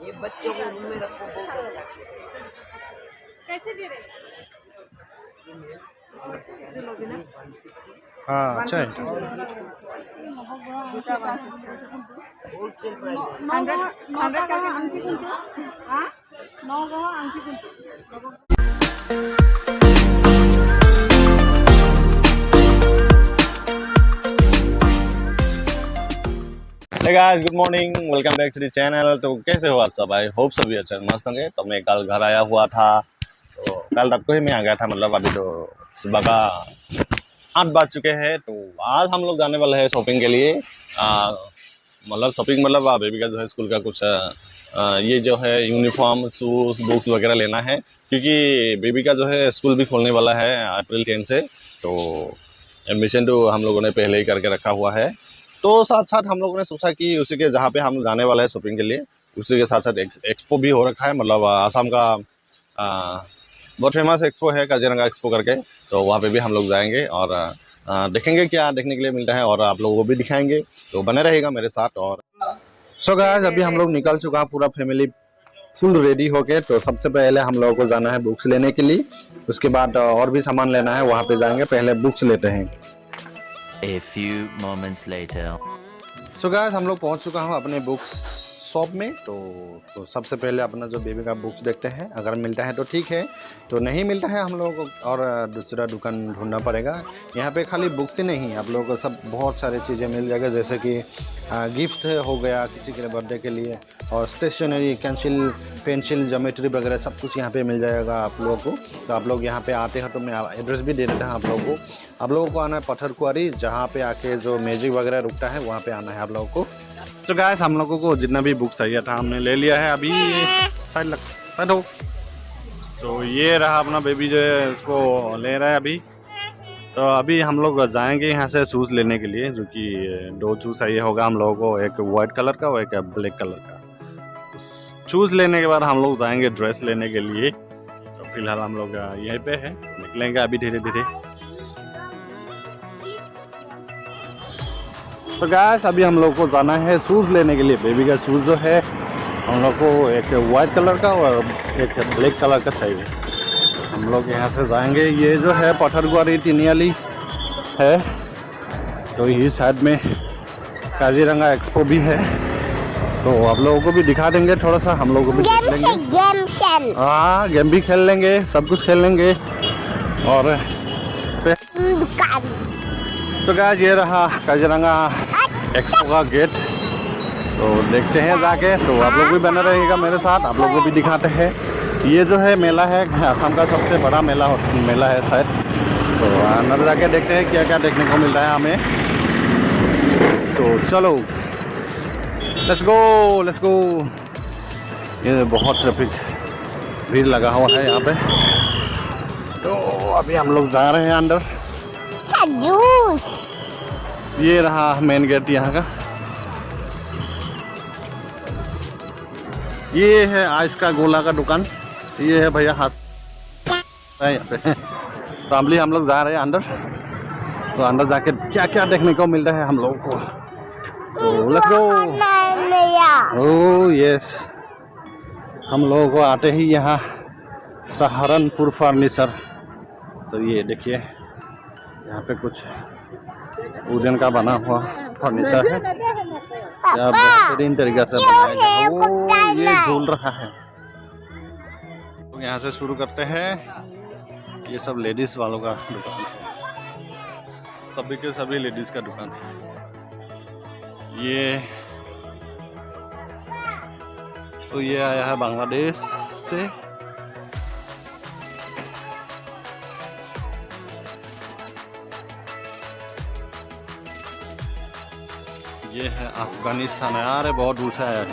ये बच्चों को रूम में रखो कैसे दे रहे? हाँ अच्छा है। 100 টাকা আংটি কিন্তু হ্যাঁ 9 আংটি কিন্তু Hey guys, good morning. Welcome back to the channel. तो कैसे हो आप सब? आई होप सभी अच्छे मस्त होंगे। तो मैं कल घर आया हुआ था, तो कल रात को ही मैं आ गया था, मतलब अभी तो सुबह का 8 बज चुके हैं। तो आज हम लोग जाने वाले हैं शॉपिंग के लिए। मतलब शॉपिंग मतलब बेबी का जो है स्कूल का कुछ ये जो है यूनिफॉर्म, शूज़, बुक्स वगैरह लेना है, क्योंकि बेबी का जो है स्कूल भी खोलने वाला है अप्रैल 10 से। तो एडमिशन तो हम लोगों ने पहले ही करके रखा हुआ है। तो साथ साथ हम लोगों ने सोचा कि उसी के जहाँ पे हम जाने वाले हैं शॉपिंग के लिए, उसी के साथ साथ एक्सपो भी हो रखा है, मतलब आसाम का बहुत फेमस एक्सपो है काजीरंगा एक्सपो करके। तो वहाँ पे भी हम लोग जाएंगे और देखेंगे क्या देखने के लिए मिलता है, और आप लोगों को भी दिखाएंगे। तो बने रहेगा मेरे साथ। और सो गाइस, अभी हम लोग निकल चुका है, पूरा फैमिली फुल रेडी हो गए। तो सबसे पहले हम लोगों को जाना है बुक्स लेने के लिए, उसके बाद और भी सामान लेना है, वहाँ पे जाएंगे। पहले बुक्स लेते हैं। A few moments later. So guys, हम लोग पहुंच चुका हूं अपने बुक्स शॉप में। तो सबसे पहले अपना जो बेबी का बुक्स देखते हैं, अगर मिलता है तो ठीक है, तो नहीं मिलता है हम लोगों को और दूसरा दुकान ढूंढना पड़ेगा। यहाँ पे खाली बुक्स ही नहीं, आप लोगों को सब बहुत सारी चीज़ें मिल जाएगा, जैसे कि गिफ्ट हो गया किसी के बर्थडे के लिए, और स्टेशनरी, कैंसिल, पेंसिल, ज्योमेट्री वगैरह सब कुछ यहाँ पे मिल जाएगा आप लोगों को। तो आप लोग यहाँ पे आते हैं तो मैं एड्रेस भी दे देता हूँ आप लोगों को। आप लोगों को आना है पत्थरकुआरी, जहाँ पे आके जो मैजिक वगैरह रुकता है वहाँ पे आना है आप लोगों को। तो गाइस, हम लोगों को जितना भी बुक चाहिए था हमने ले लिया है। अभी साइड हो। तो ये रहा अपना बेबी जो है, उसको ले रहा है अभी। तो अभी हम लोग जाएंगे यहाँ से शूज़ लेने के लिए, जो कि 2 शूज़ चाहिए होगा हम लोगों को, एक वाइट कलर का और एक ब्लैक कलर का। शूज़ लेने के बाद हम लोग जाएंगे ड्रेस लेने के लिए। तो फिलहाल हम लोग यहीं पे है, निकलेंगे अभी धीरे धीरे। तो गाइस, अभी हम लोग को जाना है शूज़ लेने के लिए। बेबी का शूज़ जो है हम लोग को एक वाइट कलर का और एक ब्लैक कलर का चाहिए। हम लोग यहाँ से जाएंगे। ये जो है पत्थरकुआरी टिनियाली है, तो इस साइड में काजीरंगा एक्सपो भी है। तो आप लोगों को भी दिखा देंगे थोड़ा सा, हम लोग को भी देख लेंगे। हाँ, गेम भी खेल लेंगे, सब कुछ खेल लेंगे। और सो गाइस, ये रहा काजीरंगा एक्सपो का गेट। तो देखते हैं जाके। तो आप लोग भी बने रहेगा मेरे साथ, आप लोगों को भी दिखाते हैं। ये जो है मेला है, असम का सबसे बड़ा मेला है शायद। तो अंदर जाके देखते हैं क्या क्या देखने को मिलता है हमें। तो चलो, लेट्स गो। ये बहुत ट्रैफिक भीड़ लगा हुआ है यहाँ पे। तो अभी हम लोग जा रहे हैं अंदर। ये रहा मेन गेट यहाँ का। ये है आइस का गोला का दुकान। ये है भैया हाथ यहाँ पे। तो अभी हम लोग जा रहे हैं अंदर। तो अंदर जाके क्या क्या देखने को मिलता है हम लोगों को। तो लेट्स गो। ओह यस, हम लोगों को आते ही यहाँ सहारनपुर फर्नीचर। तो ये देखिए, यहाँ पे कुछ वुडन का बना हुआ फर्नीचर है, क्या बेहतरीन तरीके से बनाया गया। ओह, ये झूल रहा है। तो यहाँ से शुरू करते हैं। ये सब लेडीज वालों का दुकान है, सभी के सभी लेडीज का दुकान है। ये आया है बांग्लादेश से। ये है अफगानिस्तान है। अरे बहुत दूर से आया है।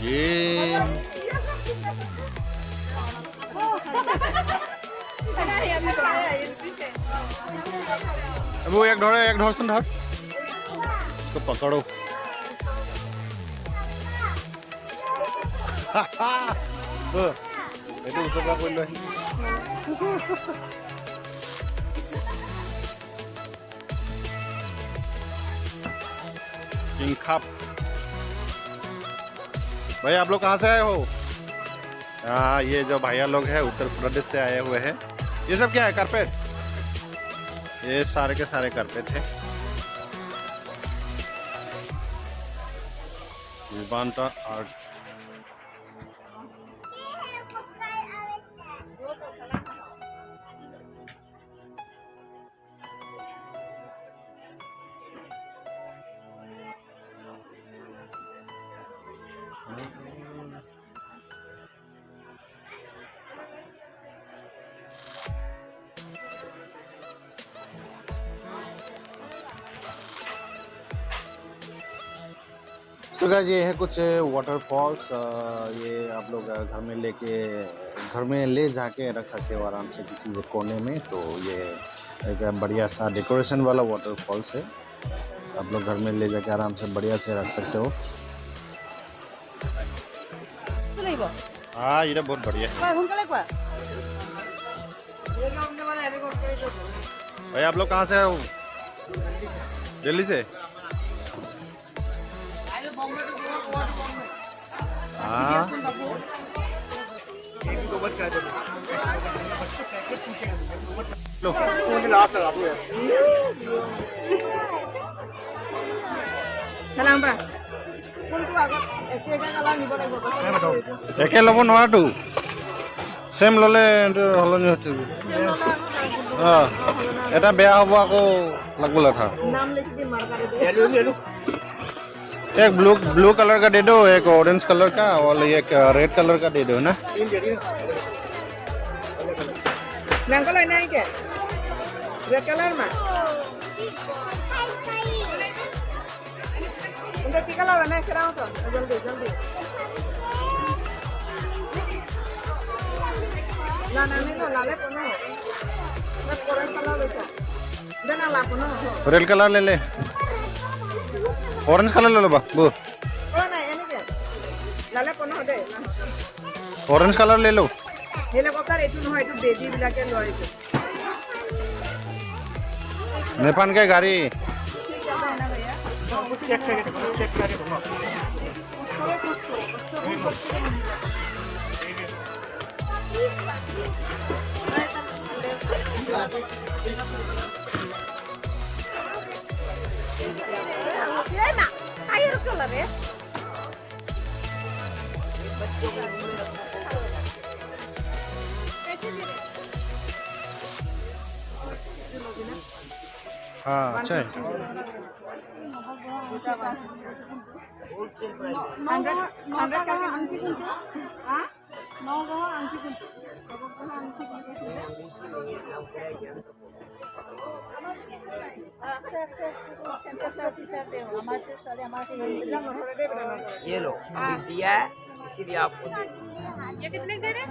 ये वो एक ढोर सुन ढोर, इसको पकड़ो। এইটো ওচৰৰ পৰা কৰি লৈ किंग खाप। भाई आप लोग कहाँ से आए हो? हाँ, ये जो भैया लोग हैं उत्तर प्रदेश से आए हुए हैं। ये सब क्या है? कारपेट? ये सारे के सारे कारपेट है। विवांता आर्ट। तो गाइस ये है कुछ वाटरफॉल्स। ये आप लोग घर में ले जाके रख सकते हो आराम से किसी कोने में। तो ये एक बढ़िया सा डेकोरेशन वाला वाटरफॉल्स है। आप लोग घर में ले जाके आराम से बढ़िया से रख सकते हो। हाँ ये बहुत बढ़िया है भाई। आप लोग कहाँ से हो? दिल्ली से? हाँ একে ল'ব নোৱাৰাটো সেম ল'লে হলনি হতে এটা বেয়া হ'ব আকৌ লাগব লেখা। एक ब्लू कलर का दे दो, एक ऑरेंज कलर का और एक रेड कलर का दे दो ना। मैंगो लेना है क्या? रेड कलर में उनका टीका लगाना है। कराओ तो जल्दी जल्दी लाना नहीं लो लाले को ना मैं ऑरेंज कलर बेचा देना ला को ना रेड कलर ले ले, ऑरेंज कलर ले लो बा वो। ओ नहीं ये नहीं क्या लाले को ना दे ऑरेंज कलर ले लो। ये लोग का रेट नो है तो बेबी बिला के लॉरी से नेपाल के गाड़ी चेक करके ये ना आयो कलर है हाँ अच्छा है। 100 का आंटी कुंतु हां 9 का आंटी कुंतु आंटी कुंतु ये लो दिया है, इसीलिए आपको ये कितने दे रहे?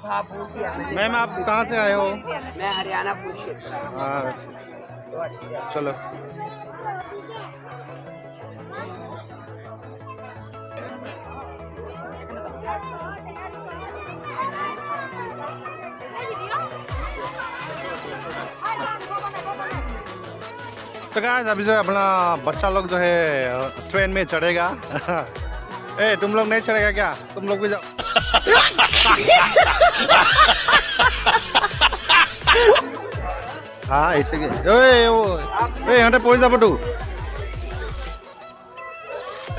था बोल दिया। मैम आप कहाँ से आए हो? मैं हरियाणा पुलिस क्षेत्र। हाँ चलो। तो गाइस अभी जो अपना बच्चा लोग जो है ट्रेन में चढ़ेगा। ए तुम लोग नहीं चढ़ेगा क्या? तुम लोग भी जाओ। हाँ ऐसे के यहाँ पहुँच যাব তো।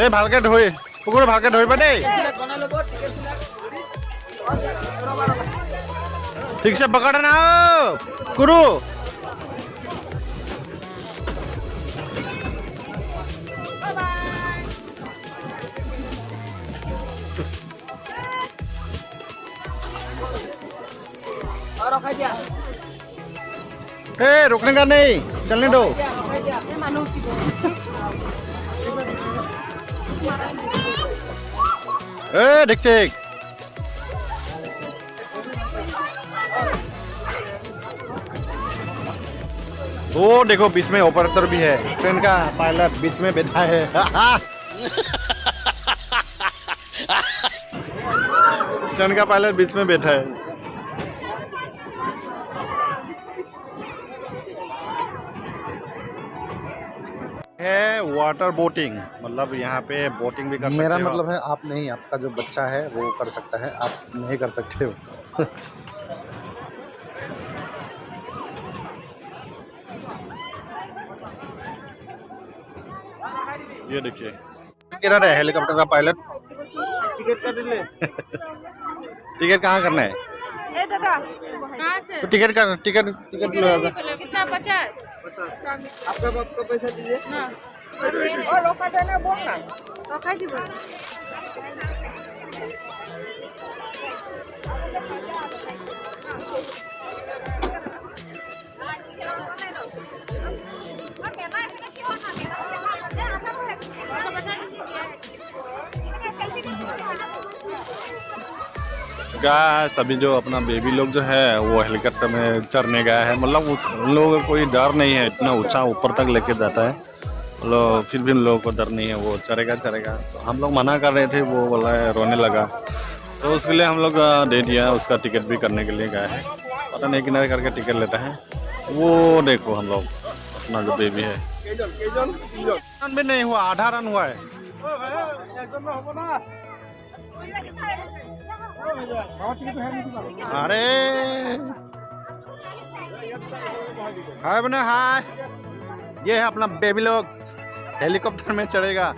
এই ভালকে ধৰি পুকুৰে ভালকে ধৰিবা দেই। ঠিক से पकड़ ना गुरु। ए रुकने का नहीं, चलने दो। ए देख चेक। वो देखो बीच में ऑपरेटर भी है, ट्रेन का पायलट बीच में बैठा है। चैन का पायलट बीच में बैठा है वाटर बोटिंग, मतलब यहाँ पे बोटिंग भी कर सकते हो। मेरा मतलब है आप नहीं, आपका जो बच्चा है वो कर सकता है, आप नहीं कर सकते हो। ये देखिए किधर है हेलीकॉप्टर का पायलट। टिकट कहाँ करना है? ए दादा कहाँ से? तो टिकट लो। कितना 50? आपका पैसा दीजिए। और रोका देना बोल ना, रोका जी बोल। गाइस अभी जो अपना बेबी लोग जो है वो हेलीकॉप्टर में चढ़ने गया है, मतलब उन लोगों को कोई डर नहीं है, इतना ऊंचा ऊपर तक लेके जाता है, मतलब फिर भी उन लोगों को डर नहीं है, वो चढ़ेगा। तो हम लोग मना कर रहे थे, वो बोला है, रोने लगा, तो उसके लिए हम लोग दे दिया, उसका टिकट भी करने के लिए गए हैं। पता नहीं किनारे करके टिकट लेता है। वो देखो हम लोग अपना जो बेबी है, रन भी नहीं हुआ, आधा रन हुआ है। अरे हाय बना हाय, ये है अपना बेबी लोग हेलीकॉप्टर में चढ़ेगा।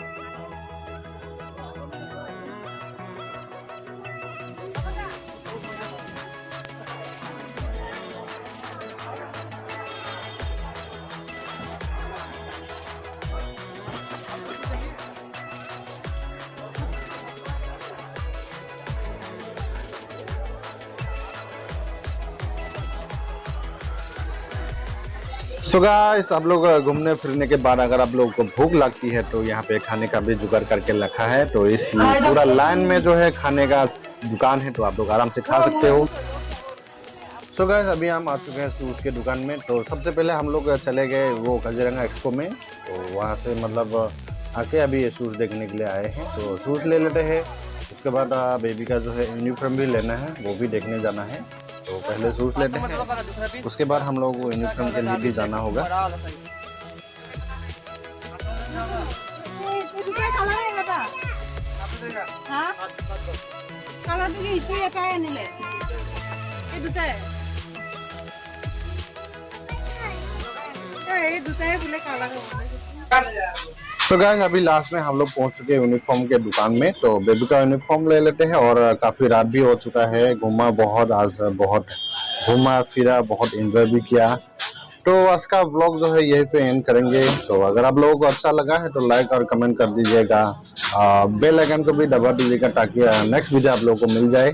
सो गाइस आप लोग घूमने फिरने के बाद अगर आप लोगों को भूख लगती है तो यहाँ पे खाने का भी जुगाड़ करके रखा है, तो इस पूरा लाइन में जो है खाने का दुकान है, तो आप लोग आराम से खा सकते हो। सो गाइस अभी हम आ चुके हैं शूज़ के दुकान में। तो सबसे पहले हम लोग चले गए वो काजीरंगा एक्सपो में, तो वहाँ से मतलब आके अभी ये शूज़ देखने के लिए आए हैं, तो शूज़ ले लेते हैं। उसके बाद बेबी का जो है यूनिफॉर्म भी लेना है, वो भी देखने जाना है, तो पहले शूज़ लेते हैं, उसके बाद हम लोग को यूनिफॉर्म के लिए भी जाना होगा। तो गाइस अभी लास्ट में हम लोग पहुंच चुके हैं यूनिफॉर्म के दुकान में, तो बेबी का यूनिफॉर्म ले लेते हैं। और काफी रात भी हो चुका है, घूमा बहुत, आज बहुत घूमा फिरा, बहुत एंजॉय भी किया। तो आज का व्लॉग जो है यहीं पे एंड करेंगे। तो अगर आप लोगों को अच्छा लगा है तो लाइक और कमेंट कर दीजिएगा, बेल आइकन को भी दबा दीजिएगा ताकि नेक्स्ट वीडियो आप लोगों को मिल जाए।